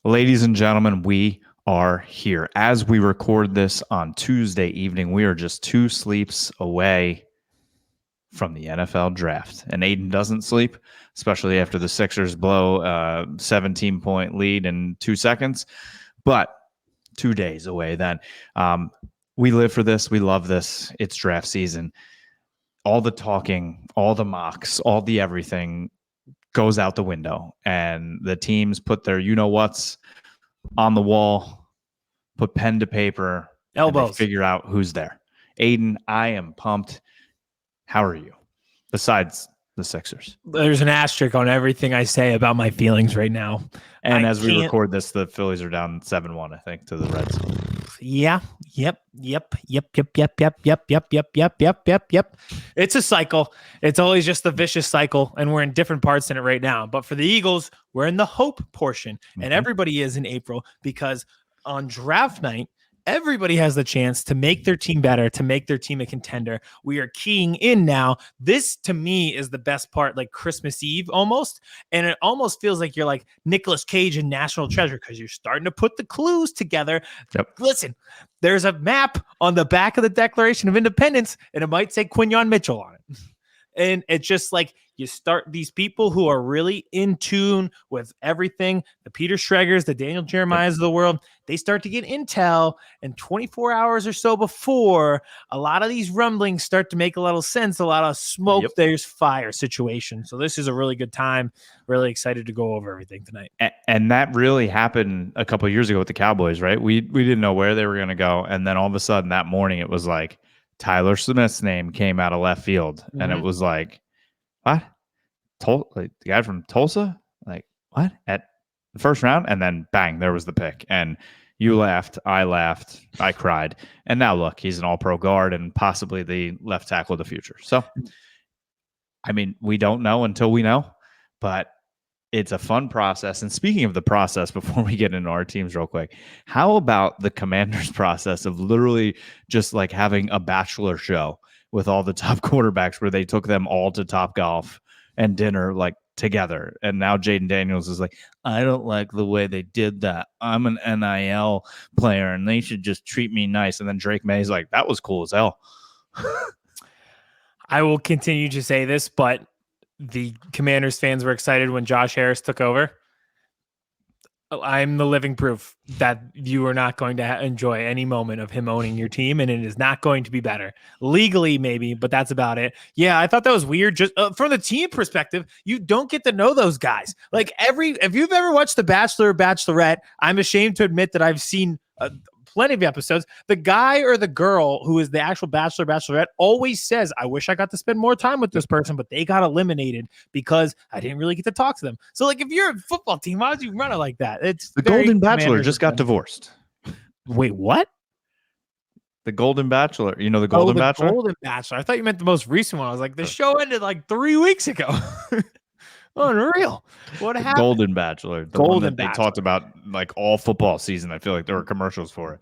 Ladies and gentlemen, we are here. As we record this on Tuesday evening, we are just two sleeps away from the NFL draft. And Aidan doesn't sleep, especially after the Sixers blow a 17-point lead in 2 seconds. But 2 days away then. We live for this. We love this. It's draft season. All the talking, all the mocks, all the everything goes out the window. And the teams put their you-know-whats on the wall, put pen to paper, elbows, and they figure out who's there. Aidan, I am pumped. How are you? Besides the Sixers. There's an asterisk on everything I say about my feelings right now. And as we record this, the Phillies are down 7-1, I think, to the Reds. Yeah. Yep. It's a cycle. It's always just the vicious cycle, and we're in different parts in it right now. But for the Eagles, we're in the hope portion, and everybody is in April because on draft night, everybody has the chance to make their team better, to make their team a contender. We are keying in now. This, to me, is the best part, like Christmas Eve almost. And it almost feels like you're like Nicolas Cage in National Treasure because you're starting to put the clues together. Yep. Listen, there's a map on the back of the Declaration of Independence, and it might say Quinyon Mitchell on it. And it's just like you start these people who are really in tune with everything, the Peter Schregers, the Daniel Jeremiahs of the world, they start to get intel, and 24 hours or so before, a lot of these rumblings start to make a little sense, a lot of smoke, there's fire situation. So this is a really good time. Really excited to go over everything tonight. And that really happened a couple of years ago with the Cowboys, right? We didn't know where they were going to go. And then all of a sudden that morning it was like, Tyler Smith's name came out of left field, and it was like, what? Like the guy from Tulsa? Like, what? At the first round? And then bang, there was the pick. And you laughed, I cried. And now look, he's an all-pro guard and possibly the left tackle of the future. So, I mean, we don't know until we know, but it's a fun process. And speaking of the process, before we get into our teams real quick, how about the Commanders process of literally just like having a bachelor show with all the top quarterbacks where they took them all to Topgolf and dinner like together? And now Jaden Daniels is like, I don't like the way they did that. I'm an NIL player and they should just treat me nice. And then Drake May's like, that was cool as hell. I will continue to say this, but the Commanders fans were excited when Josh Harris took over. I'm the living proof that you are not going to enjoy any moment of him owning your team, and it is not going to be better. Legally, maybe, but that's about it. Yeah, I thought that was weird. Just from the team perspective, you don't get to know those guys. Like if you've ever watched The Bachelor or Bachelorette, I'm ashamed to admit that I've seen plenty of episodes. The guy or the girl who is the actual bachelor, bachelorette always says, I wish I got to spend more time with this person, but they got eliminated because I didn't really get to talk to them. So like, if you're a football team, why would you run it like that? It's the Golden Bachelor just got divorced. Wait, what? The Golden Bachelor. You know the Golden Bachelor? Golden Bachelor. I thought you meant the most recent one. I was like, the show ended like 3 weeks ago. Unreal. What happened? Golden Bachelor. The one that they talked about like all football season. I feel like there were commercials for it.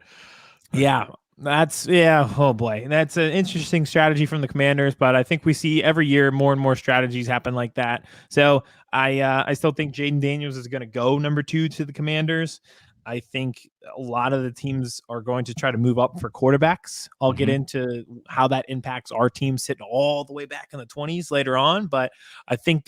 Yeah. Oh boy. That's an interesting strategy from the Commanders, but I think we see every year more and more strategies happen like that. So I still think Jaden Daniels is going to go number 2 to the Commanders. I think a lot of the teams are going to try to move up for quarterbacks. I'll get into how that impacts our team sitting all the way back in the 20s later on, but I think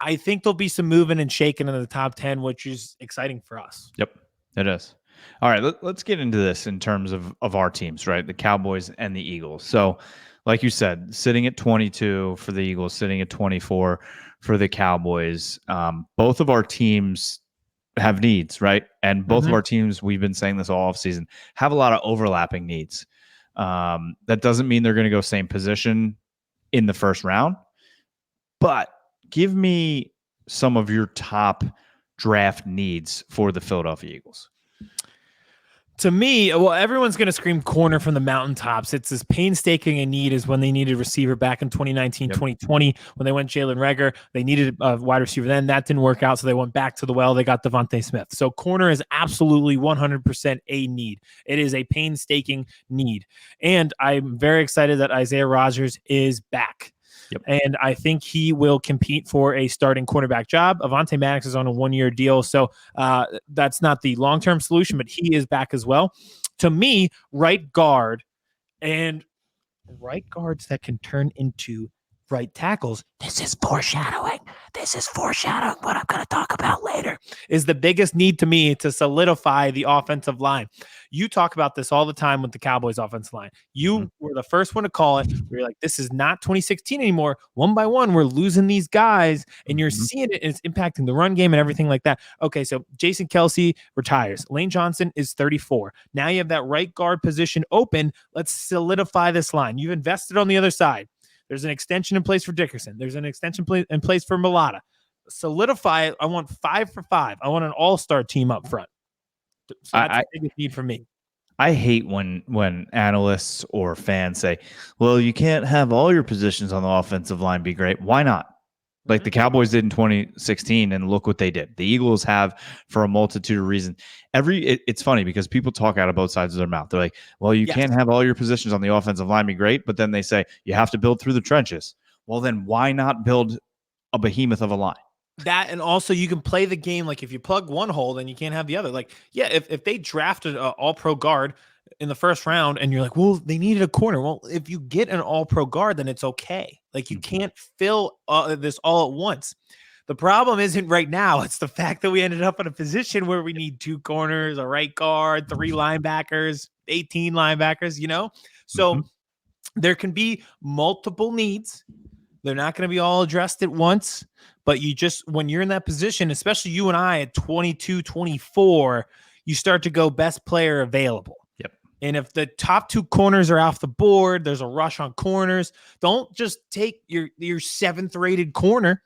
I think there'll be some moving and shaking in the top 10, which is exciting for us. Yep, it is. All right, let's get into this in terms of our teams, right? The Cowboys and the Eagles. So, like you said, sitting at 22 for the Eagles, sitting at 24 for the Cowboys. Both of our teams have needs, right? And both of our teams, we've been saying this all offseason, have a lot of overlapping needs. That doesn't mean they're going to go same position in the first round, but give me some of your top draft needs for the Philadelphia Eagles. To me, well, everyone's going to scream corner from the mountaintops. It's as painstaking a need as when they needed a receiver back in 2019, 2020, when they went Jalen Reagor. They needed a wide receiver then. That didn't work out, so they went back to the well. They got Devontae Smith. So corner is absolutely 100% a need. It is a painstaking need. And I'm very excited that Isaiah Rodgers is back. Yep. And I think he will compete for a starting quarterback job. Avonte Maddox is on a 1-year deal, so that's not the long-term solution, but he is back as well. To me, right guard and right guards that can turn into right tackles. This is foreshadowing. This is foreshadowing what I'm going to talk about later. Is the biggest need to me to solidify the offensive line. You talk about this all the time with the Cowboys offensive line. You were the first one to call it. You're like, this is not 2016 anymore. One by one, we're losing these guys, and you're seeing it. And it's impacting the run game and everything like that. Okay, so Jason Kelce retires. Lane Johnson is 34. Now you have that right guard position open. Let's solidify this line. You've invested on the other side. There's an extension in place for Dickerson. There's an extension in place for Mulata. Solidify it. I want 5 for 5. I want an all-star team up front. So that's the biggest need for me. I hate when analysts or fans say, well, you can't have all your positions on the offensive line be great. Why not? Like the Cowboys did in 2016, and look what they did. The Eagles have for a multitude of reasons. It's funny because people talk out of both sides of their mouth. They're like, well, you can't have all your positions on the offensive line be great, but then they say you have to build through the trenches. Well, then why not build a behemoth of a line? That, and also you can play the game like if you plug one hole, then you can't have the other. Like, yeah, if they drafted an all-pro guard in the first round and you're like, well, they needed a corner. Well, if you get an all-pro guard, then it's okay. Like, you can't fill this all at once. The problem isn't right now. It's the fact that we ended up in a position where we need 2 corners, a right guard, 3 linebackers, 18 linebackers, you know? So there can be multiple needs. They're not going to be all addressed at once, but you just, when you're in that position, especially you and I at 22, 24, you start to go best player available. Yep. And if the top 2 corners are off the board, there's a rush on corners. Don't just take your 7th rated corner,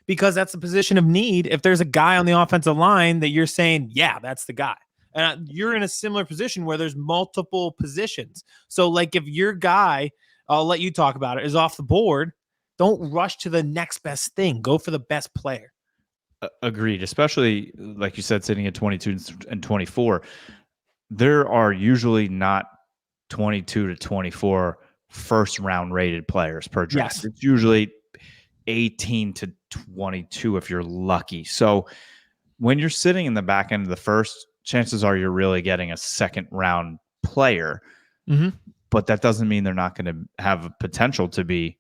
because that's a position of need. If there's a guy on the offensive line that you're saying, yeah, that's the guy. And you're in a similar position where there's multiple positions. So like if your guy, I'll let you talk about it, is off the board, don't rush to the next best thing. Go for the best player. Agreed. Especially like you said, sitting at 22 and 24, there are usually not 22 to 24 first round rated players per draft. Yes. It's usually 18 to 22 if you're lucky. So when you're sitting in the back end of the first, chances are you're really getting a second round player. But that doesn't mean they're not going to have a potential to be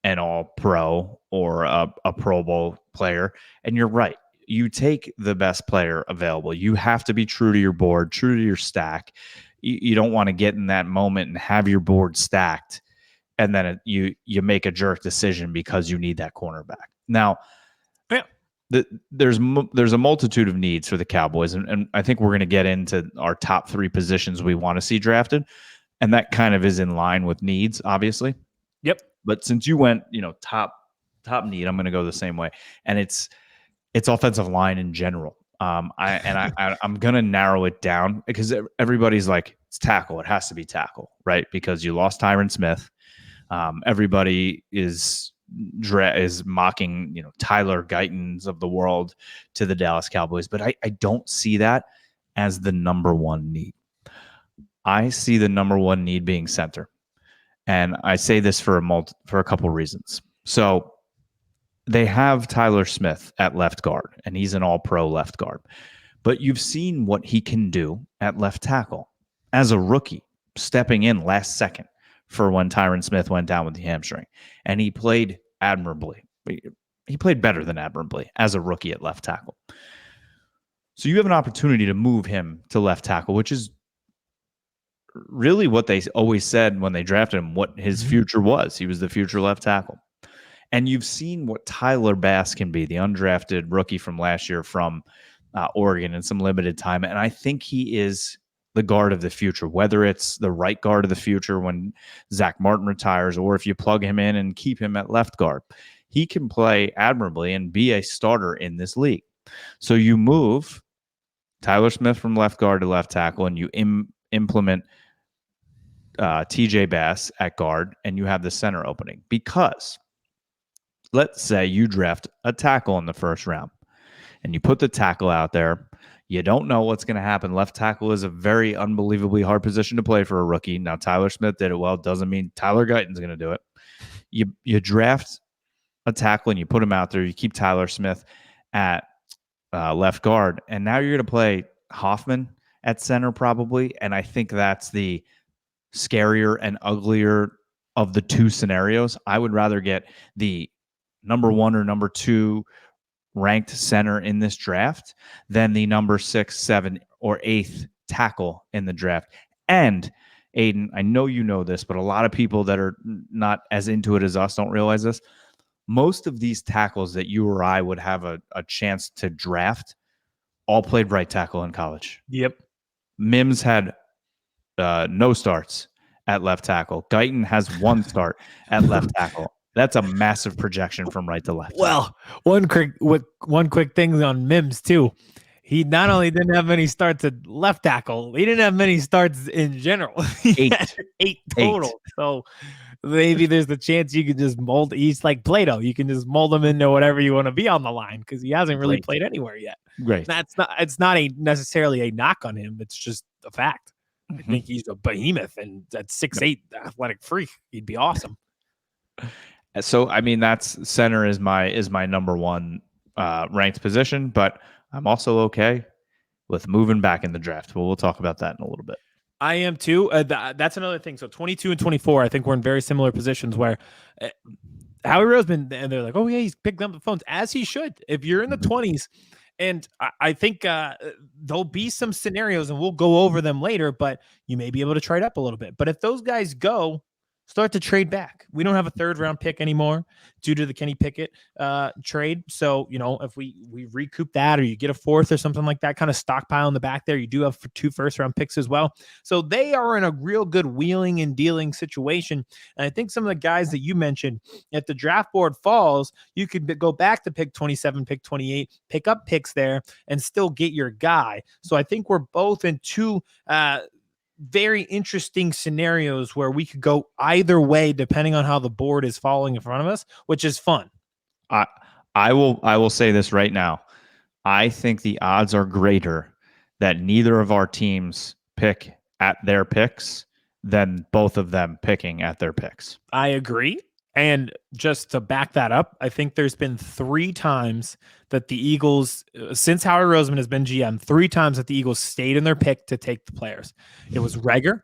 an all-pro or a Pro Bowl player. And you're right. You take the best player available. You have to be true to your board, true to your stack. You don't want to get in that moment and have your board stacked, and then you make a jerk decision because you need that cornerback. Now, there's a multitude of needs for the Cowboys, and I think we're going to get into our top 3 positions we want to see drafted, and that kind of is in line with needs, obviously. Yep. But since you went, top need, I'm going to go the same way, and it's offensive line in general. I'm going to narrow it down because everybody's like, it's tackle. It has to be tackle, right? Because you lost Tyron Smith. Everybody is mocking, Tyler Guytons of the world to the Dallas Cowboys, but I don't see that as the number one need. I see the number one need being center. And I say this for a couple reasons. So they have Tyler Smith at left guard, and he's an all-pro left guard. But you've seen what he can do at left tackle as a rookie, stepping in last second for when Tyron Smith went down with the hamstring. And he played admirably. He played better than admirably as a rookie at left tackle. So you have an opportunity to move him to left tackle, which is really what they always said when they drafted him, what his future was. He was the future left tackle. And you've seen what Tyler Bass can be, the undrafted rookie from last year from Oregon in some limited time. And I think he is the guard of the future, whether it's the right guard of the future when Zach Martin retires, or if you plug him in and keep him at left guard. He can play admirably and be a starter in this league. So you move Tyler Smith from left guard to left tackle, and you implement TJ Bass at guard, and you have the center opening. Because let's say you draft a tackle in the first round and you put the tackle out there. You don't know what's going to happen. Left tackle is a very unbelievably hard position to play for a rookie. Now, Tyler Smith did it well. Doesn't mean Tyler Guyton's going to do it. you draft a tackle and you put him out there. You keep Tyler Smith at left guard, and now you're going to play Hoffman at center probably. And I think that's the scarier and uglier of the two scenarios. I would rather get the number 1 or number 2 ranked center in this draft than the number 6, 7, or 8th tackle in the draft. And Aidan, I know you know this, but a lot of people that are not as into it as us don't realize this. Most of these tackles that you or I would have a chance to draft all played right tackle in college. Yep. Mims had no starts at left tackle. Guyton has 1 start at left tackle. That's a massive projection from right to left. Well, one quick thing on Mims too. He not only didn't have many starts at left tackle, he didn't have many starts in general. 8 total. 8. So maybe there's the chance you could just mold. He's like Play-Doh. You can just mold him into whatever you want to be on the line because he hasn't really played anywhere yet. Great. It's not necessarily a knock on him. It's just a fact. I think he's a behemoth, and at 6'8", athletic freak, he'd be awesome. So I mean, that's center is my number 1 ranked position, but I'm also okay with moving back in the draft. Well, we'll talk about that in a little bit. I am too. That's another thing. So 22 and 24, I think we're in very similar positions where Howie Roseman, and they're like, oh yeah, he's picking up the phones, as he should. If you're in the 20s, and I think there'll be some scenarios, and we'll go over them later, but you may be able to trade up a little bit. But if those guys go, start to trade back. We don't have a 3rd round pick anymore due to the Kenny Pickett trade. So, if we recoup that, or you get a 4th or something like that, kind of stockpile in the back there, you do have 2 first round picks as well. So they are in a real good wheeling and dealing situation. And I think some of the guys that you mentioned, if the draft board falls, you could go back to pick 27, pick 28, pick up picks there and still get your guy. So I think we're both in 2 very interesting scenarios where we could go either way depending on how the board is falling in front of us, which is fun. I will say this right now. I think the odds are greater that neither of our teams pick at their picks than both of them picking at their picks. I agree. And just to back that up, I think there's been 3 times that the Eagles, since Howie Roseman has been GM, 3 times that the Eagles stayed in their pick to take the players. It was Reagor,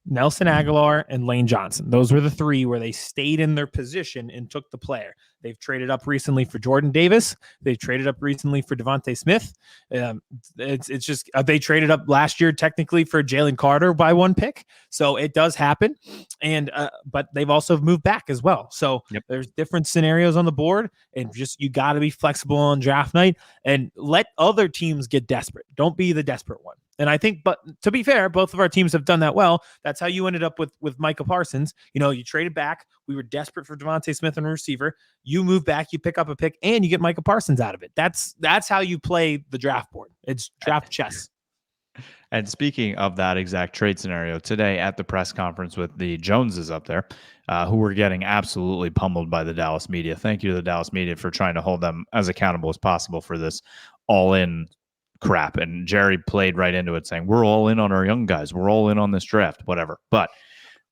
Nelson Aguilar, and Lane Johnson. Those were the 3 where they stayed in their position and took the player. They've traded up recently for Jordan Davis. They've traded up recently for Devontae Smith. It's just they traded up last year technically for Jalen Carter by 1 pick. So it does happen. And but they've also moved back as well. So There's different scenarios on the board, and just you got to be flexible on draft night and let other teams get desperate. Don't be the desperate one. And I think, but to be fair, both of our teams have done that well. That's how you ended up with Micah Parsons. You traded back. We were desperate for Devontae Smith and a receiver. You move back, you pick up a pick, and you get Micah Parsons out of it. That's how you play the draft board. It's draft chess. And speaking of that exact trade scenario, today at the press conference with the Joneses up there, who were getting absolutely pummeled by the Dallas media. Thank you to the Dallas media for trying to hold them as accountable as possible for this all-in crap. And Jerry played right into it saying, we're all in on our young guys. We're all in on this draft, whatever. But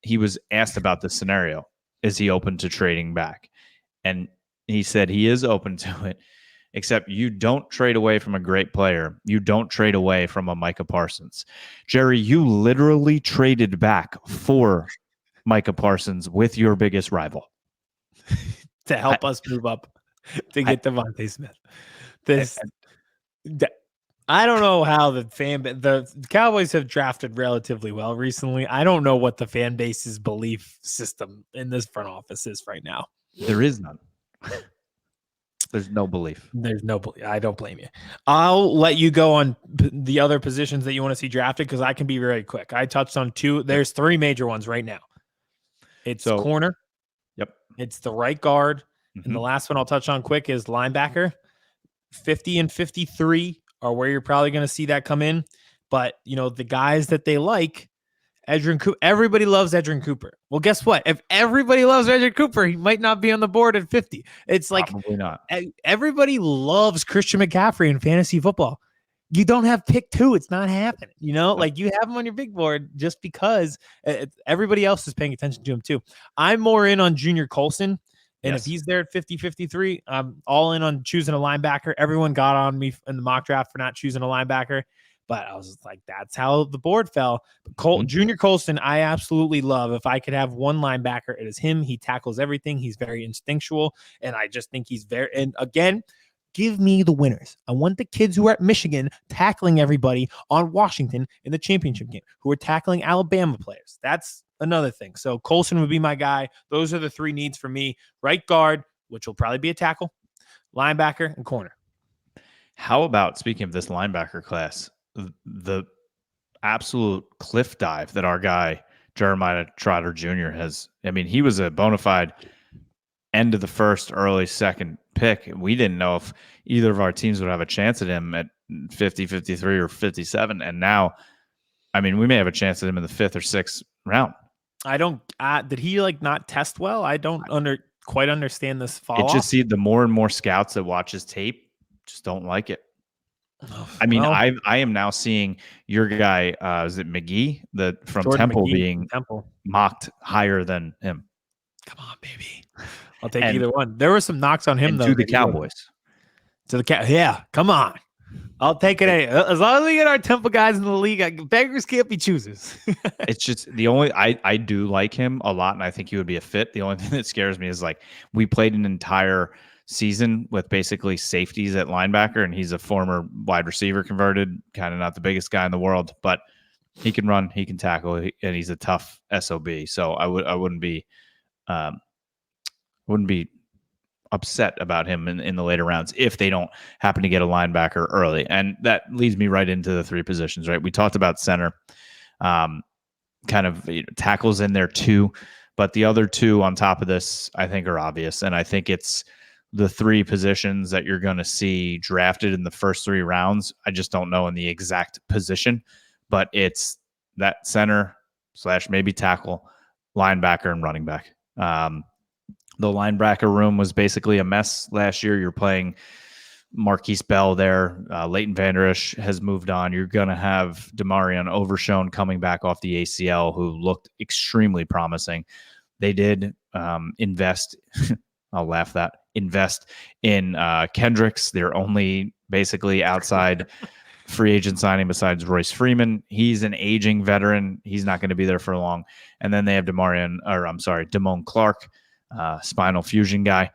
he was asked about this scenario. Is he open to trading back? And he said he is open to it, except you don't trade away from a great player. You don't trade away from a Micah Parsons. Jerry, you literally traded back for Micah Parsons with your biggest rival. To help us move up to get Devontae Smith. I don't know how the Cowboys have drafted relatively well recently. I don't know what the fan base's belief system in this front office is right now. There is none. There's no belief. There's no belief. I don't blame you. I'll let you go on the other positions that you want to see drafted because I can be very quick. I touched on 2. There's 3 major ones right now. It's corner. Yep. It's the right guard. Mm-hmm. And the last one I'll touch on quick is linebacker. 50 and 53 are where you're probably going to see that come in. But, the guys that they like, Edgerrin Cooper, everybody loves Edgerrin Cooper. Well, guess what? If everybody loves Edgerrin Cooper, he might not be on the board at 50. It's like probably not. Everybody loves Christian McCaffrey in fantasy football. you don't have pick 2. It's not happening. You know, like you have him on your big board just because everybody else is paying attention to him too. I'm more in on Junior Colson. And if he's there at 50-53, I'm all in on choosing a linebacker. Everyone got on me in the mock draft for not choosing a linebacker, but I was like, that's how the board fell. Junior Colson, I absolutely love. If I could have one linebacker, it is him. He tackles everything. He's very instinctual, and I just think he's very. And again, give me the winners. I want the kids who are at Michigan tackling everybody on Washington in the championship game, who are tackling Alabama players. That's another thing. So Colson would be my guy. Those are the 3 needs for me. Right guard, which will probably be a tackle, linebacker, and corner. How about, speaking of this linebacker class, the absolute cliff dive that our guy Jeremiah Trotter Jr. has? I mean, he was a bona fide end of the first, early second pick. We didn't know if either of our teams would have a chance at him at 50, 53, or 57. And now, I mean, we may have a chance at him in the 5th or 6th round. I don't. Did he not test well? I don't quite understand this fall. It just see the more and more scouts that watch his tape just don't like it. I mean, I am now seeing your guy, is it McGee, from Jordan Temple, McGee, being mocked higher than him. Come on, baby. I'll take either one. There were some knocks on him, though. To the Cowboys. Yeah, come on. I'll take it. As long as we get our Temple guys in the league, beggars can't be choosers. It's just the only, I do like him a lot, and I think he would be a fit. The only thing that scares me is we played an entire season with basically safeties at linebacker, and he's a former wide receiver converted, kind of not the biggest guy in the world, but he can run, he can tackle, and he's a tough SOB. So I wouldn't be upset about him in the later rounds if they don't happen to get a linebacker early. And that leads me right into the 3 positions, right? We talked about center, kind of tackles in there too, but the other 2 on top of this, I think, are obvious. And I think it's the 3 positions that you're going to see drafted in the first 3 rounds. I just don't know in the exact position, but it's that center / maybe tackle, linebacker, and running back. The linebacker room was basically a mess last year. You're playing Marquise Bell there. Leighton Vander Esch has moved on. You're going to have Demarion Overshown coming back off the ACL, who looked extremely promising. They did invest. I'll laugh that. Invest in Kendricks. They're only basically outside free agent signing besides Royce Freeman. He's an aging veteran. He's not going to be there for long. And then they have Damone Clark, spinal fusion guy.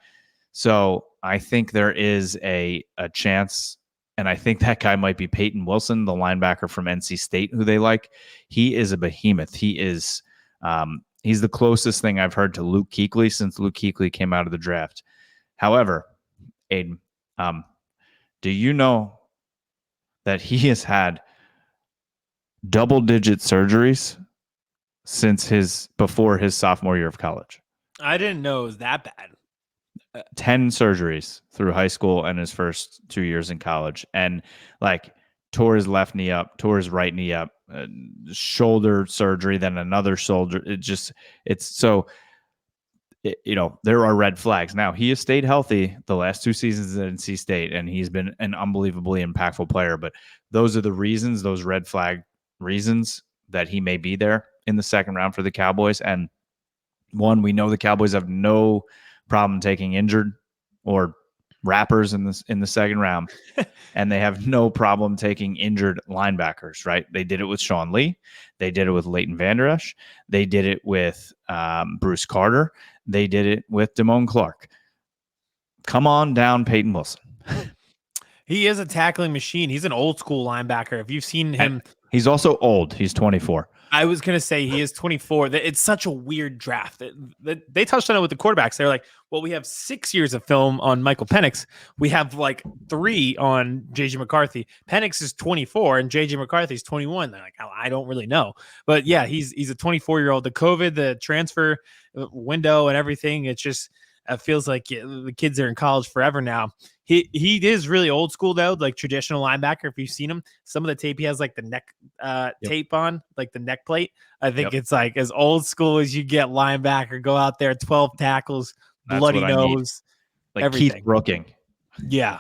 So I think there is a chance, and I think that guy might be Peyton Wilson, the linebacker from NC State, who they like. He is a behemoth. He is he's the closest thing I've heard to Luke Kuechly since Luke Kuechly came out of the draft. However, Aidan, do you know that he has had double-digit surgeries before his sophomore year of college? I didn't know it was that bad. 10 surgeries through high school and his first 2 years in college. And tore his left knee up, tore his right knee up, shoulder surgery, then another shoulder. There are red flags. Now, he has stayed healthy the last 2 seasons at NC State, and he's been an unbelievably impactful player. But those are the reasons, those red flag reasons, that he may be there in the second round for the Cowboys. And one, we know the Cowboys have no problem taking injured or wrappers in the second round, and they have no problem taking injured linebackers, right? They did it with Sean Lee. They did it with Leighton Vander Esch. They did it with Bruce Carter. They did it with Damone Clark. Come on down, Peyton Wilson. He is a tackling machine. He's an old school linebacker. If you've seen him, and he's also old. He's 24. I was going to say he is 24. It's such a weird draft. They touched on it with the quarterbacks. They're like, well, we have 6 years of film on Michael Penix. We have 3 on JJ McCarthy. Penix is 24 and JJ McCarthy is 21. They're like, I don't really know. But yeah, he's a 24-year-old. The COVID, the transfer window and everything, it feels like the kids are in college forever now. He is really old school, though, like traditional linebacker. If you've seen him, some of the tape he has the neck tape on, like the neck plate. I think it's as old school as you get linebacker. Go out there, 12 tackles, bloody nose, like everything. Keith Brooking. Yeah.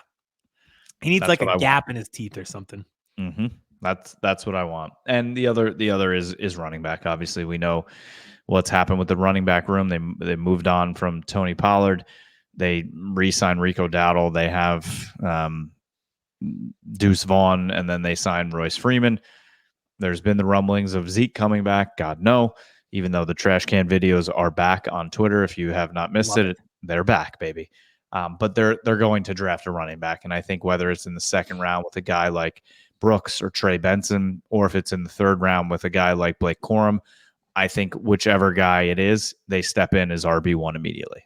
He needs a gap in his teeth or something. Mm-hmm. That's what I want. And the other is running back. Obviously, we know what's happened with the running back room. They moved on from Tony Pollard. They re-signed Rico Dowdle. They have Deuce Vaughn, and then they signed Royce Freeman. There's been the rumblings of Zeke coming back. God no. Even though the trash can videos are back on Twitter, if you have not missed it, they're back, baby. But they're going to draft a running back, and I think whether it's in the second round with a guy like Brooks or Trey Benson, or if it's in the third round with a guy like Blake Corum, I think whichever guy it is, they step in as RB1 immediately.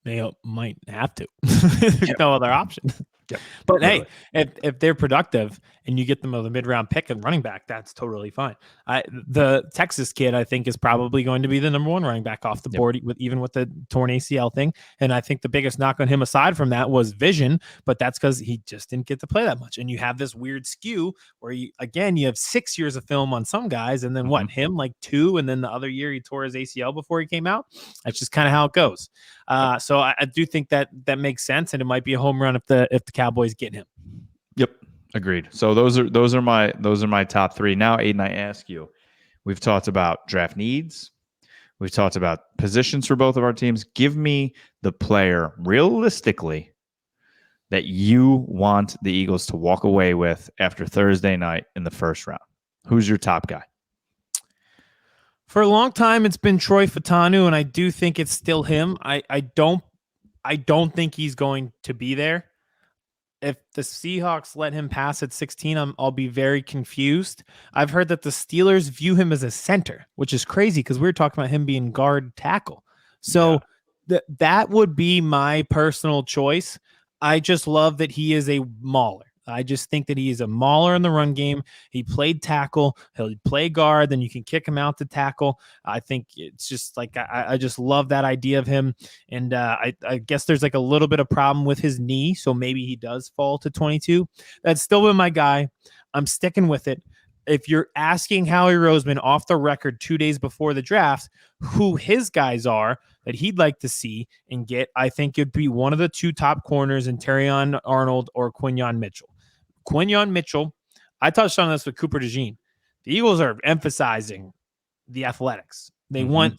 They might have to. There's no other option. Yep. But hey, if they're productive and you get them with a mid-round pick and running back, that's totally fine. The Texas kid, I think, is probably going to be the number one running back off the board, even with the torn ACL thing. And I think the biggest knock on him, aside from that, was vision. But that's because he just didn't get to play that much. And you have this weird skew where you have 6 years of film on some guys, and then him like 2, and then the other year he tore his ACL before he came out. That's just kind of how it goes. So I do think that makes sense, and it might be a home run if the Cowboys get him. Yep, agreed. So those are my top 3. Now, Aiden, I ask you, we've talked about draft needs, we've talked about positions for both of our teams. Give me the player realistically that you want the Eagles to walk away with after Thursday night in the first round. Who's your top guy? For a long time, it's been Troy Fautanu, and I do think it's still him. I don't think he's going to be there. If the Seahawks let him pass at 16, I'll be very confused. I've heard that the Steelers view him as a center, which is crazy because we were talking about him being guard tackle. So that would be my personal choice. I just love that he is a mauler. I just think that he is a mauler in the run game. He played tackle. He'll play guard. Then you can kick him out to tackle. I think it's just like I just love that idea of him. And I guess there's like a little bit of problem with his knee, so maybe he does fall to 22. That's still been my guy. I'm sticking with it. If you're asking Howie Roseman off the record 2 days before the draft who his guys are that he'd like to see and get, I think it'd be one of the 2 top corners in Terrion Arnold or Quinyon Mitchell. Quinyon Mitchell, I touched on this with Cooper DeJean. The Eagles are emphasizing the athletics. They want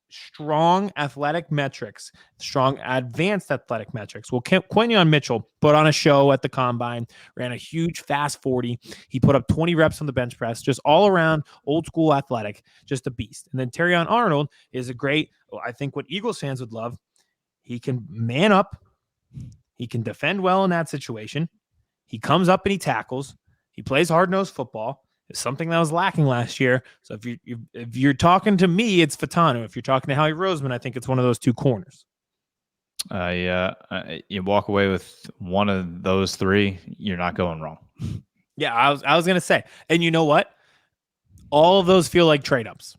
strong athletic metrics, strong advanced athletic metrics. Well, Quinyon Mitchell put on a show at the Combine, ran a huge fast 40. He put up 20 reps on the bench press, just all around old school athletic, just a beast. And then Terrion Arnold is a great, I think what Eagles fans would love. He can man up. He can defend well in that situation. He comes up and he tackles. He plays hard-nosed football. It's something that was lacking last year. So if you're talking to me, it's Fautanu. If you're talking to Howie Roseman, I think it's one of those 2 corners. You walk away with one of those 3, you're not going wrong. Yeah, I was gonna say, and you know what? All of those feel like trade-ups.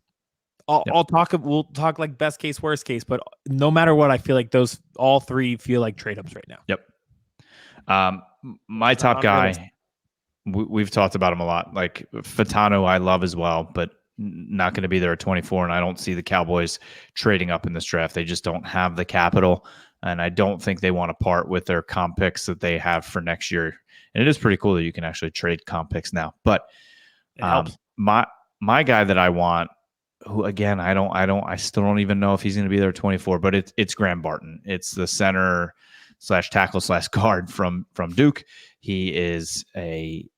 We'll talk like best case, worst case, but no matter what, I feel like those all 3 feel like trade-ups right now. Yep. My top guy, we've talked about him a lot. Like Fautanu, I love as well, but not going to be there at 24. And I don't see the Cowboys trading up in this draft. They just don't have the capital. And I don't think they want to part with their comp picks that they have for next year. And it is pretty cool that you can actually trade comp picks now. But my guy that I want, who again, I still don't even know if he's going to be there at 24, but it's Graham Barton. It's the center / tackle / guard from Duke. He is he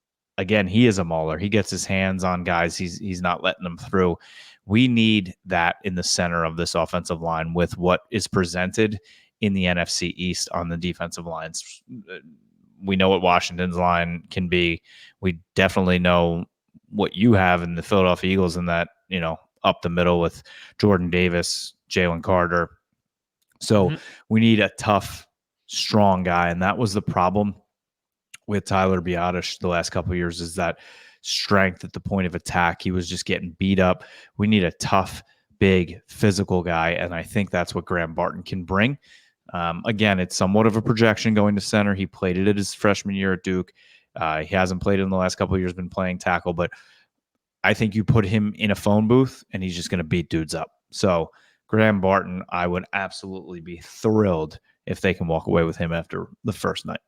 is a mauler. He gets his hands on guys. He's not letting them through. We need that in the center of this offensive line with what is presented in the NFC East on the defensive lines. We know what Washington's line can be. We definitely know what you have in the Philadelphia Eagles in that, up the middle with Jordan Davis, Jalen Carter. So we need a tough, strong guy. And that was the problem with Tyler Biadasz the last couple of years, is that strength at the point of attack. He was just getting beat up. We need a tough, big, physical guy. And I think that's what Graham Barton can bring. Again, it's somewhat of a projection going to center. He played it at his freshman year at Duke. He hasn't played it in the last couple of years, been playing tackle, but I think you put him in a phone booth and he's just going to beat dudes up. So Graham Barton, I would absolutely be thrilled if they can walk away with him after the first night.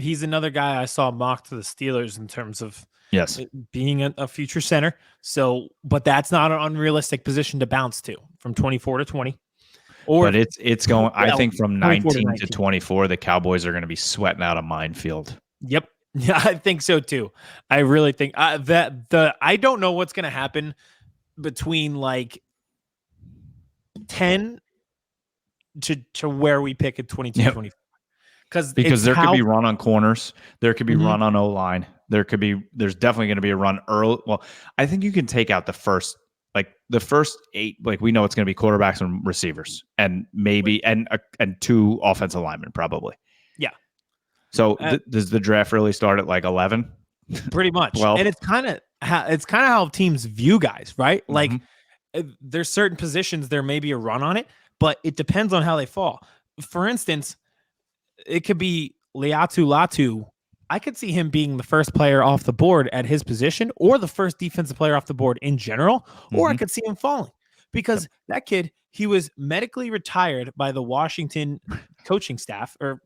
he's another guy I saw mocked to the Steelers in terms of Yes. being a future center. So, but that's not an unrealistic position to bounce to from 24 to 20. Or But it's going. I think from 24 to 19 to 19. 24, the Cowboys are going to be sweating out a minefield. Yep. Yeah, I think so too. I really think that I don't know what's going to happen between like 10 to where we pick at 22, Yep. 24. Because there could be run on corners. There could be Mhm. run on O-line. There's definitely going to be a run early. Well, I think you can take out the first 8. Like we know it's going to be quarterbacks and receivers, and maybe and 2 offensive linemen probably. Yeah. So does the draft really start at like 11? Pretty much. 12? And it's kind of how teams view guys, right? Like Mm-hmm. there's certain positions there may be a run on it, but it depends on how they fall. For instance, it could be Liatu Latu. I could see him being the first player off the board at his position or the first defensive player off the board in general, or I could see him falling because that kid, he was medically retired by the Washington coaching staff or,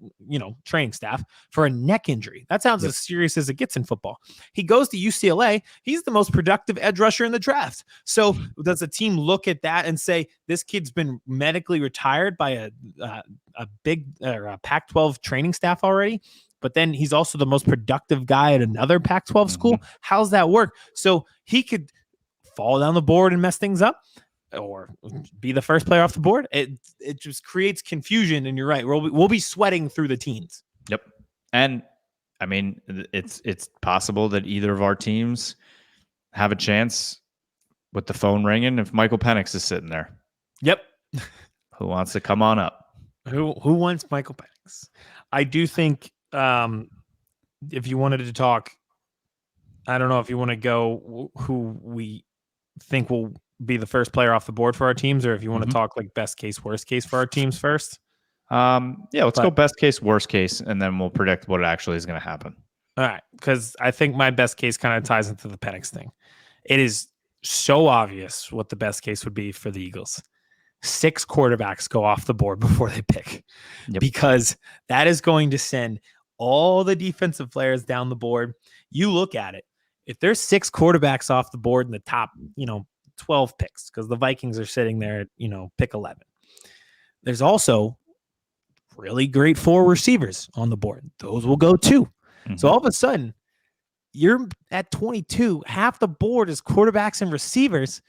training staff for a neck injury. That sounds as serious as it gets in football. He goes to UCLA. He's the most productive edge rusher in the draft. So does the team look at that and say, this kid's been medically retired by a big a Pac-12 training staff already? But then he's also the most productive guy at another Pac-12 school. How's that work? So he could fall down the board and mess things up, or be the first player off the board. It just creates confusion. And you're right. We'll be sweating through the teens. Yep. And I mean, it's possible that either of our teams have a chance with the phone ringing if Michael Penix is sitting there. Yep. Who wants to come on up? Who wants Michael Penix? I do think if you wanted to talk, I don't know if you want to go who we think will be the first player off the board for our teams, or if you want to talk like best case, worst case for our teams first. Let's go best case, worst case, and then we'll predict what actually is going to happen. All right, because I think my best case kind of ties into the Penix thing. It is so obvious what the best case would be for the Eagles. 6 quarterbacks go off the board before they pick, because that is going to send all the defensive players down the board. You look at it. If there's 6 quarterbacks off the board in the top, 12 picks, because the Vikings are sitting there at, pick 11. There's also really great 4 receivers on the board. Those will go too. So all of a sudden, you're at 22. Half the board is quarterbacks and receivers.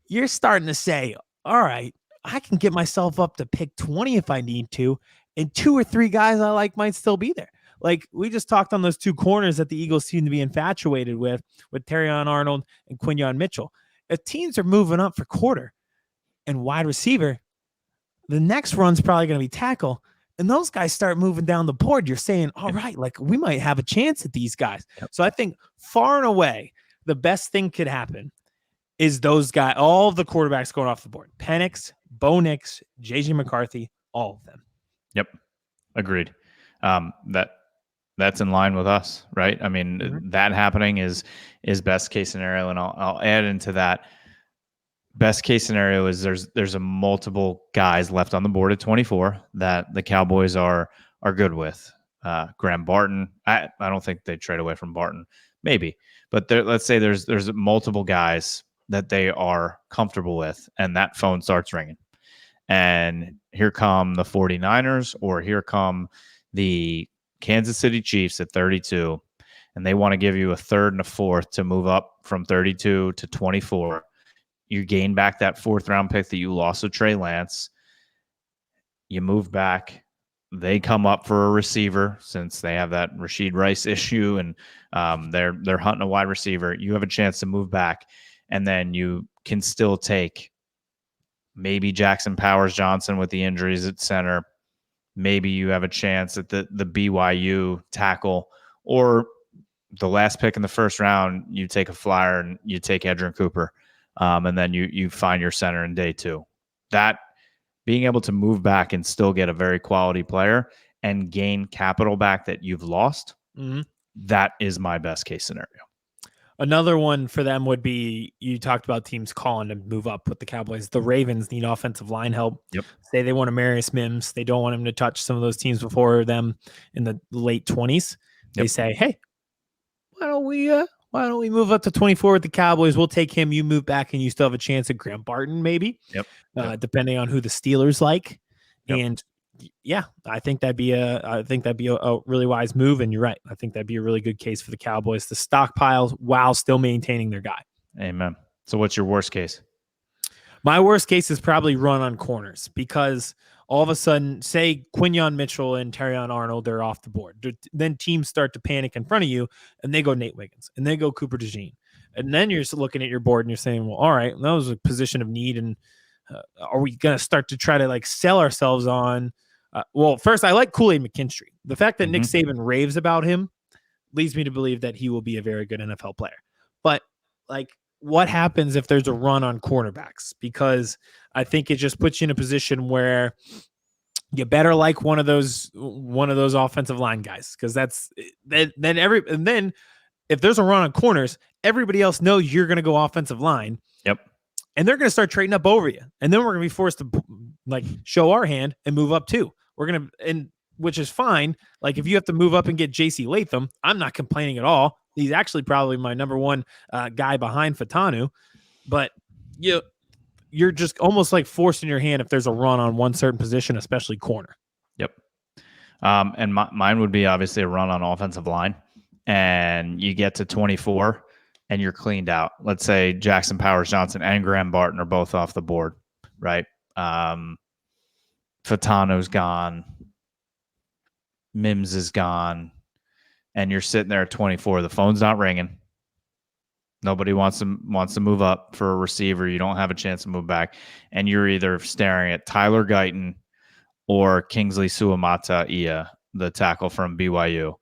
You're starting to say, all right, I can get myself up to pick 20 if I need to, and 2 or 3 guys I like might still be there. Like we just talked on those 2 corners that the Eagles seem to be infatuated with Terrion Arnold and Quinyon Mitchell. If teams are moving up for quarter and wide receiver, the next run's probably going to be tackle, and those guys start moving down the board. You're saying, all right, like we might have a chance at these guys. So I think far and away, the best thing could happen is those guys, all of the quarterbacks going off the board. Penix, Bo Nix, JJ McCarthy, all of them. Yep. Agreed. That's in line with us, right? I mean, that happening is best case scenario. And I'll add into that. Best case scenario is there's a multiple guys left on the board at 24 that the Cowboys are good with. Graham Barton. I don't think they'd trade away from Barton. Maybe. But let's say there's multiple guys that they are comfortable with, and that phone starts ringing. And here come the 49ers, or here come the Kansas City Chiefs at 32, and they want to give you a 3rd and a 4th to move up from 32 to 24. You gain back that 4th round pick that you lost to Trey Lance. You move back. They come up for a receiver since they have that Rashid Rice issue, and they're hunting a wide receiver. You have a chance to move back, and then you can still take maybe Jackson Powers Johnson with the injuries at center. Maybe you have a chance at the BYU tackle, or the last pick in the 1st round, you take a flyer and you take Edgerrin Cooper, and then you find your center in day 2. That being able to move back and still get a very quality player and gain capital back that you've lost, that is my best case scenario. Another one for them would be, you talked about teams calling to move up with the Cowboys. The Ravens need offensive line help. Yep. Say they want Amarius Mims. They don't want him to touch some of those teams before them in the late 20s. They Yep. say, hey, why don't we move up to 24 with the Cowboys? We'll take him. You move back, and you still have a chance at Graham Barton, maybe. Yep. Depending on who the Steelers like. Yep. And yeah, I think that'd be a really wise move. And you're right. I think that'd be a really good case for the Cowboys to stockpile while still maintaining their guy. Amen. So what's your worst case? My worst case is probably run on corners, because all of a sudden, say Quinyon Mitchell and Terrion Arnold are off the board. Then teams start to panic in front of you, and they go Nate Wiggins, and they go Cooper DeJean. And then you're looking at your board and you're saying, well, all right, that was a position of need. And are we going to start to try to like sell ourselves on? Well, first, I like Kool-Aid McKinstry. The fact that Nick Saban raves about him leads me to believe that he will be a very good NFL player. But like, what happens if there's a run on cornerbacks? Because I think it just puts you in a position where you better like one of those offensive line guys, because then if there's a run on corners, everybody else knows you're going to go offensive line. Yep. And they're going to start trading up over you. And then we're going to be forced to like show our hand and move up too. Which is fine. Like if you have to move up and get JC Latham, I'm not complaining at all. He's actually probably my number one guy behind Fatanu. But you're just almost like forcing your hand if there's a run on one certain position, especially corner. Yep. And mine would be obviously a run on offensive line. And you get to 24 and you're cleaned out. Let's say Jackson Powers Johnson and Graham Barton are both off the board, right? Fatanu's gone. Mims is gone. And you're sitting there at 24. The phone's not ringing. Nobody wants to move up for a receiver. You don't have a chance to move back. And you're either staring at Tyler Guyton or Kingsley Suamata-Ia, the tackle from BYU.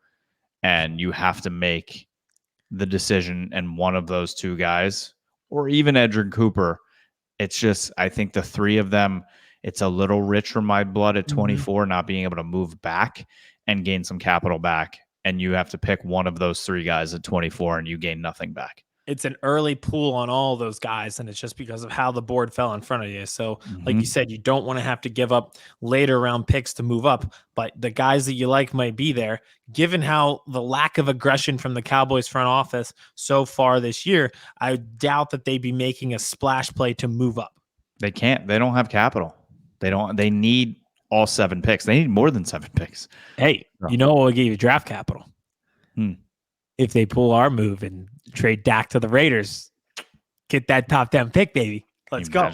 And you have to make the decision, and one of those two guys, or even Edrin Cooper. It's just, I think the three of them, it's a little rich for my blood at 24, not being able to move back and gain some capital back. And you have to pick one of those three guys at 24 and you gain nothing back. It's an early pool on all those guys, and it's just because of how the board fell in front of you. So, like you said, you don't want to have to give up later round picks to move up, but the guys that you like might be there. Given how the lack of aggression from the Cowboys front office so far this year, I doubt that they'd be making a splash play to move up. They can't. They don't have capital. They need all 7 picks. They need more than 7 picks. Hey, you know what will give you draft capital? If they pull our move and trade Dak to the Raiders, get that top 10 pick, baby. Let's go.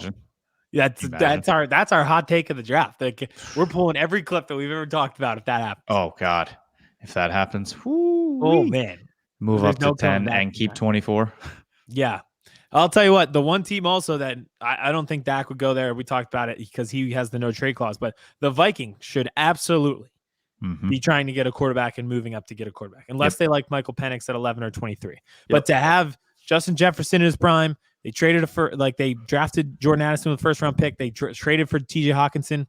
That's our hot take of the draft. Like, we're pulling every clip that we've ever talked about if that happens. Oh God, if that happens, oh man, move up to 10 and keep 24. Yeah, I'll tell you what. The one team also that I don't think Dak would go there. We talked about it because he has the no trade clause, but the Vikings should absolutely be trying to get a quarterback and moving up to get a quarterback, unless they like Michael Penix at 11 or 23. But to have Justin Jefferson in his prime, they traded they drafted Jordan Addison with the first round pick. They traded for TJ Hawkinson.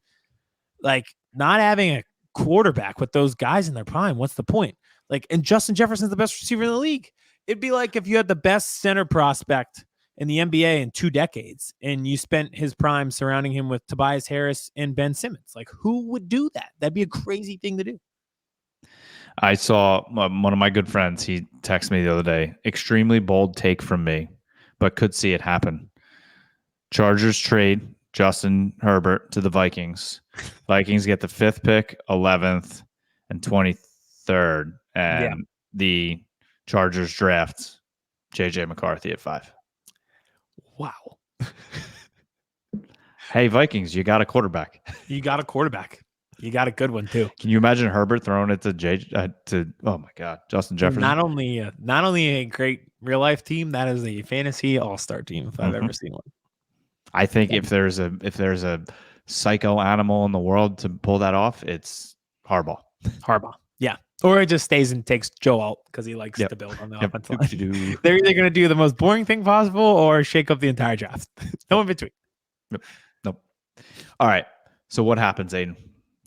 Like, not having a quarterback with those guys in their prime, what's the point? Like, and Justin Jefferson's the best receiver in the league. It'd be like if you had the best center prospect in the NBA in 2 decades, and you spent his prime surrounding him with Tobias Harris and Ben Simmons. Like, who would do that? That'd be a crazy thing to do. I saw one of my good friends. He texted me the other day. Extremely bold take from me, but could see it happen. Chargers trade Justin Herbert to the Vikings. Vikings get the 5th pick, 11th, and 23rd. And the Chargers draft JJ McCarthy at 5. Wow. Hey, Vikings, you got a quarterback. You got a quarterback. You got a good one too. Can you imagine Herbert throwing it to oh my God, Justin Jefferson? Not only a great real life team, that is a fantasy all-star team if I've ever seen one. I think if there's a psycho animal in the world to pull that off, it's Harbaugh. Yeah. Or it just stays and takes Joe out because he likes to build on the offensive line. They're either going to do the most boring thing possible or shake up the entire draft. No in between. Nope. All right. So what happens, Aidan?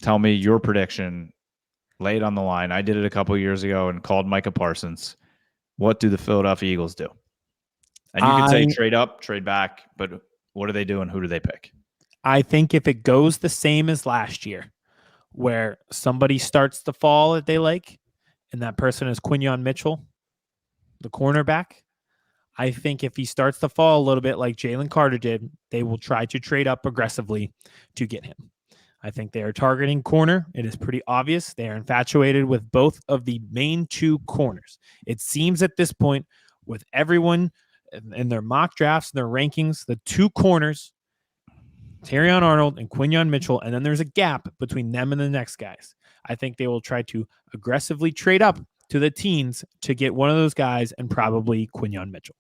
Tell me your prediction. Lay it on the line. I did it a couple years ago and called Micah Parsons. What do the Philadelphia Eagles do? And you can say trade up, trade back, but what do they do and who do they pick? I think if it goes the same as last year, where somebody starts to fall that they like, and that person is Quinyon Mitchell, the cornerback, I think if he starts to fall a little bit like Jalen Carter did, they will try to trade up aggressively to get him. I think they are targeting corner. It is pretty obvious. They are infatuated with both of the main two corners. It seems at this point, with everyone in their mock drafts and their rankings, the two corners, Terrion Arnold and Quinyon Mitchell, and then there's a gap between them and the next guys. I think they will try to aggressively trade up to the teens to get one of those guys and probably Quinyon Mitchell.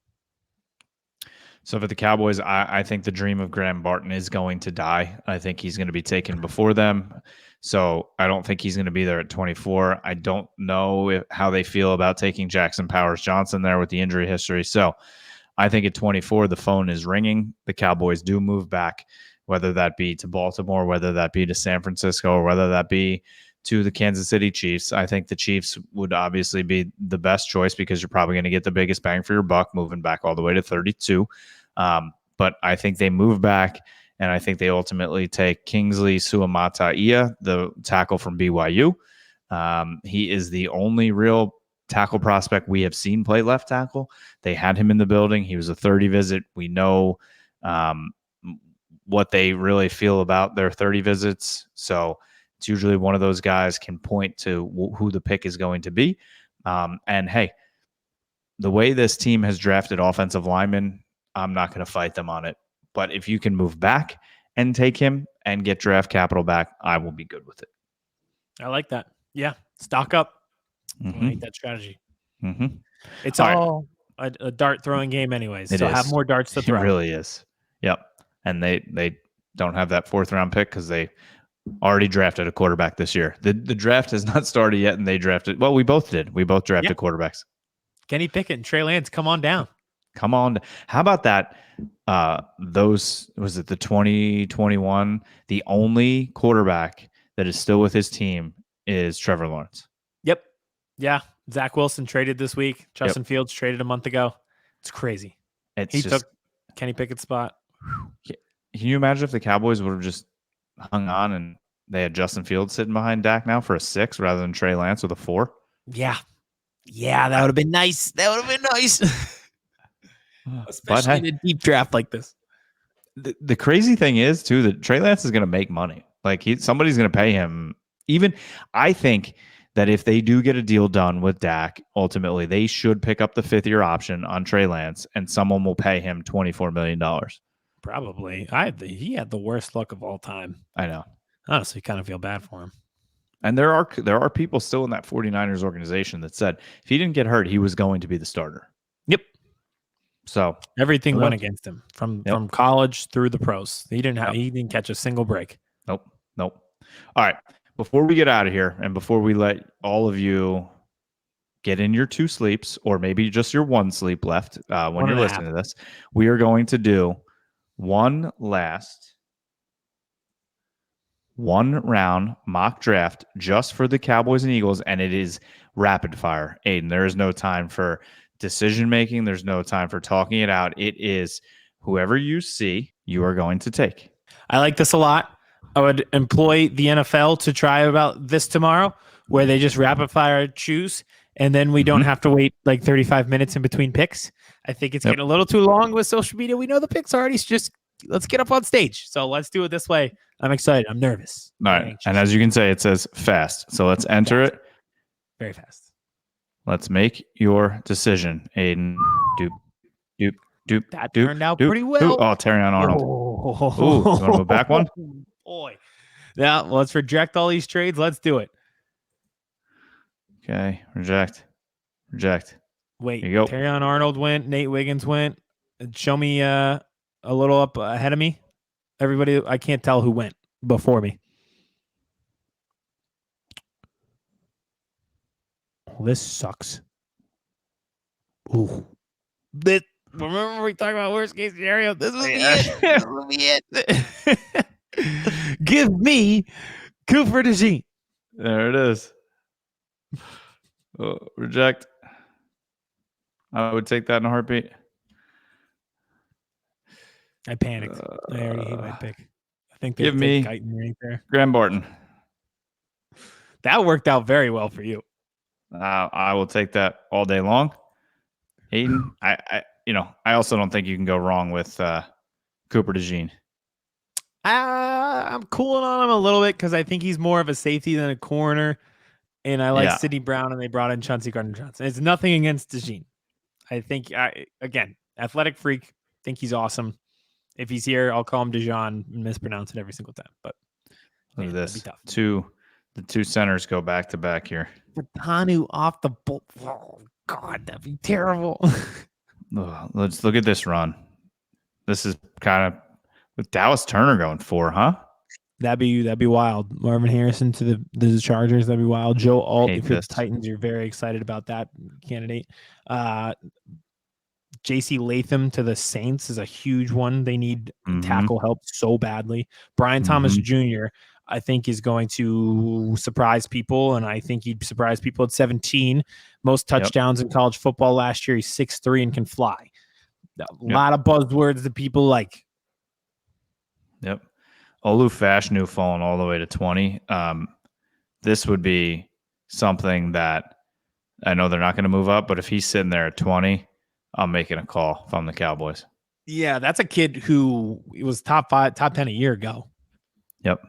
So for the Cowboys, I think the dream of Graham Barton is going to die. I think he's going to be taken before them. So I don't think he's going to be there at 24. I don't know how they feel about taking Jackson Powers Johnson there with the injury history. So I think at 24, the phone is ringing. The Cowboys do move back, whether that be to Baltimore, whether that be to San Francisco, or whether that be to the Kansas City Chiefs. I think the Chiefs would obviously be the best choice because you're probably going to get the biggest bang for your buck moving back all the way to 32. But I think they move back, and I think they ultimately take Kingsley Suamataia, the tackle from BYU. He is the only real tackle prospect we have seen play left tackle. They had him in the building. He was a 30 visit. We know what they really feel about their 30 visits. So it's usually one of those guys can point to who the pick is going to be. And hey, the way this team has drafted offensive linemen, I'm not going to fight them on it. But if you can move back and take him and get draft capital back, I will be good with it. I like that. Yeah. Stock up. I like that strategy. Mm-hmm. It's all a dart throwing game anyways. So have more darts to throw. It really is. Yep. And they don't have that 4th round pick because they already drafted a quarterback this year. The draft has not started yet, and they drafted. Well, we both did. We both drafted quarterbacks. Kenny Pickett and Trey Lance, come on down. Come on. How about that? Was it the 2021? The only quarterback that is still with his team is Trevor Lawrence. Yep. Yeah. Zach Wilson traded this week. Justin Fields traded a month ago. It's crazy. He took Kenny Pickett's spot. Can you imagine if the Cowboys would have just hung on and they had Justin Fields sitting behind Dak now for a 6 rather than Trey Lance with a 4? Yeah. Yeah, that would have been nice. Especially in a deep draft like this. The crazy thing is, too, that Trey Lance is going to make money. Like, somebody's going to pay him. Even I think that if they do get a deal done with Dak, ultimately, they should pick up the 5th-year option on Trey Lance, and someone will pay him $24 million. Probably. He had the worst luck of all time. I know. Honestly, kind of feel bad for him. And there are people still in that 49ers organization that said if he didn't get hurt, he was going to be the starter. Yep. So everything went against him from college through the pros. He didn't catch a single break. Nope. All right. Before we get out of here and before we let all of you get in your 2 sleeps or maybe just your 1 sleep left when you're listening to this, we are going to do one round mock draft just for the Cowboys and Eagles, and it is rapid fire. Aidan, there is no time for decision making. There's no time for talking it out. It is whoever you see, you are going to take. I like this a lot. I would employ the NFL to try about this tomorrow, where they just rapid fire choose, and then we don't have to wait like 35 minutes in between picks. I think it's getting a little too long with social media. We know the picks already. Just let's get up on stage. So let's do it this way. I'm excited. I'm nervous. All right. And as you can say, it says fast. So let's enter it. Very fast. Let's make your decision, Aidan. That turned out pretty well. Oh, Terrion Arnold. Ooh, you want to move back one? Boy. Yeah, let's reject all these trades. Let's do it. Okay. Reject. Wait. Here you go. Terrion Arnold went. Nate Wiggins went. Show me a little up ahead of me. Everybody, I can't tell who went before me. This sucks. Ooh. Remember we talked about worst case scenario? This will be it. Give me Cooper DeJean. There it is. Oh, reject. I would take that in a heartbeat. I panicked. I already hate my pick. I think they Give me take Guyton right there. Graham Barton. That worked out very well for you. I will take that all day long. Aidan, I also don't think you can go wrong with Cooper DeJean. I'm cooling on him a little bit because I think he's more of a safety than a corner. And I like Sidney Brown, and they brought in Chauncey Gardner-Johnson. It's nothing against DeJean. I think, again, athletic freak. Think he's awesome. If he's here, I'll call him DeJean and mispronounce it every single time. But look at this. The two centers go back to back here. Tanu off the ball. Oh, God, that'd be terrible. Let's look at this run. This is kind of with Dallas Turner going 4, huh? That'd be wild. Marvin Harrison to the Chargers. That'd be wild. Joe Alt, if you're the Titans, you're very excited about that candidate. JC Latham to the Saints is a huge one. They need tackle help so badly. Brian Thomas Jr., I think, is going to surprise people, and I think he'd surprise people at 17. Most touchdowns in college football last year. He's 6'3" and can fly. A lot of buzzwords that people like. Yep. Olu Fashanu falling all the way to 20. This would be something that I know they're not going to move up, but if he's sitting there at 20, I'm making a call if I'm the Cowboys. Yeah, that's a kid who was top 10 a year ago. Yep.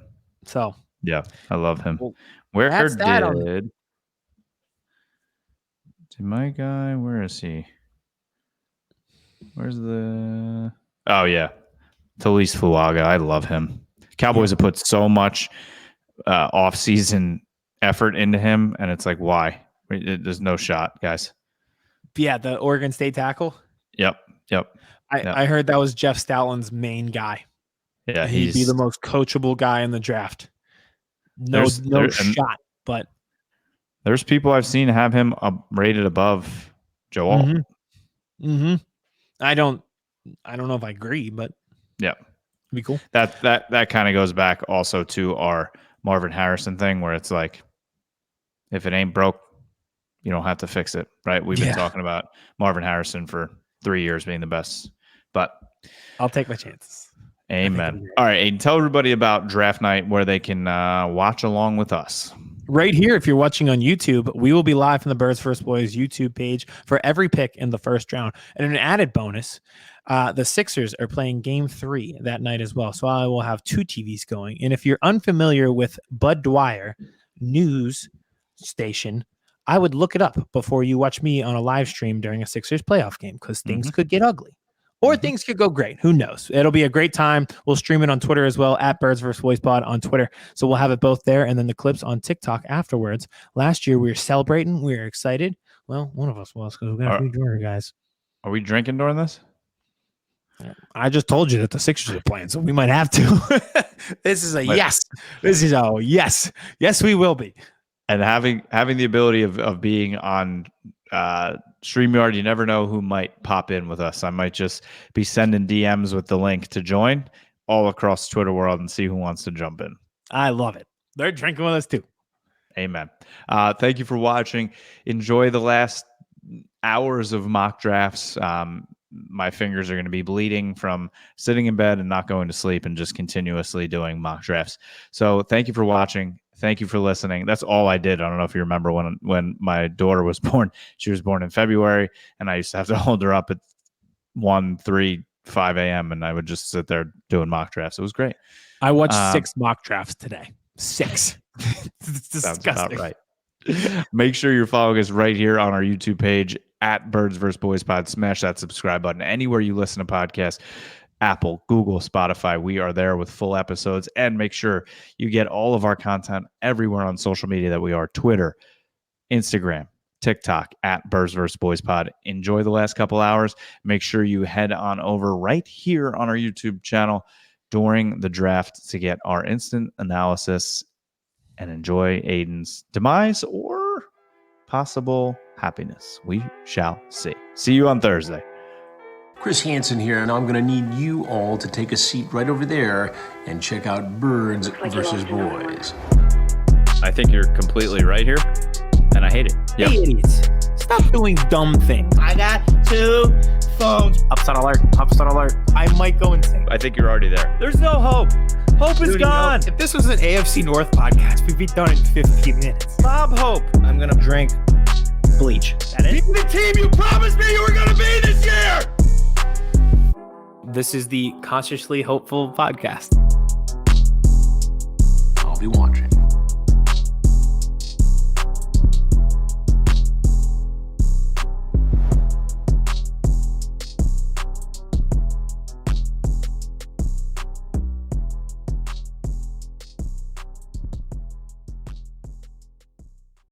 So yeah, I love him. Well, where did my guy? Where is he? Where's the? Oh yeah, Talise Fuaga. I love him. Cowboys have put so much off-season effort into him, and it's like, why? There's no shot, guys. Yeah, the Oregon State tackle. Yep. I heard that was Jeff Stoutland's main guy. Yeah, he'd be the most coachable guy in the draft. No shot, but there's people I've seen have him rated above Joe Alt. I don't know if I agree, but yeah. Be cool. That kind of goes back also to our Marvin Harrison thing, where it's like, if it ain't broke, you don't have to fix it, right? We've been talking about Marvin Harrison for 3 years being the best, but I'll take my chances. Amen. All right, Aidan, tell everybody about draft night, where they can watch along with us. Right here, if you're watching on YouTube, we will be live from the Birds First Boys YouTube page for every pick in the first round. And an added bonus, the Sixers are playing Game 3 that night as well. So I will have 2 TVs going. And if you're unfamiliar with Bud Dwyer news station, I would look it up before you watch me on a live stream during a Sixers playoff game, because things could get ugly. Or things could go great. Who knows? It'll be a great time. We'll stream it on Twitter as well, at Birds vs. Boys Pod on Twitter. So we'll have it both there, and then the clips on TikTok afterwards. Last year, we were celebrating. We were excited. Well, one of us was, because we got a free drink, guys. Are we drinking during this? I just told you that the Sixers are playing, so we might have to. This is a yes. This is a yes. Yes, we will be. And having the ability of being on StreamYard, you never know who might pop in with us. I might just be sending DMs with the link to join all across Twitter world and see who wants to jump in. I love it. They're drinking with us too. Amen. Thank you for watching. Enjoy the last hours of mock drafts. My fingers are going to be bleeding from sitting in bed and not going to sleep and just continuously doing mock drafts. So thank you for watching. Thank you for listening. That's all I did. I don't know if you remember when my daughter was born. She was born in February, and I used to have to hold her up at 1, 3, 5 a.m., and I would just sit there doing mock drafts. It was great. I watched 6 mock drafts today. 6. It's disgusting. Sounds about right. Make sure you're following us right here on our YouTube page, at Birds vs. Boys Pod. Smash that subscribe button anywhere you listen to podcasts. Apple, Google, Spotify. We are there with full episodes. And make sure you get all of our content everywhere on social media that we are: Twitter, Instagram, TikTok, at Birds vs. Boys Pod. Enjoy the last couple hours. Make sure you head on over right here on our YouTube channel during the draft to get our instant analysis and enjoy Aidan's demise or possible happiness. We shall see. See you on Thursday. Chris Hansen here, and I'm going to need you all to take a seat right over there and check out Birds vs. Boys. I think you're completely right here, and I hate it. Yep. Hey, idiots. Stop doing dumb things. I got 2 phones. Upset alert. Upset alert. I might go insane. I think you're already there. There's no hope. Hope is gone. If this was an AFC North podcast, we'd be done in 15 minutes. Bob Hope. I'm going to drink bleach. That is the team you promised me you were going to be this year. This is the Consciously Hopeful podcast. I'll be watching.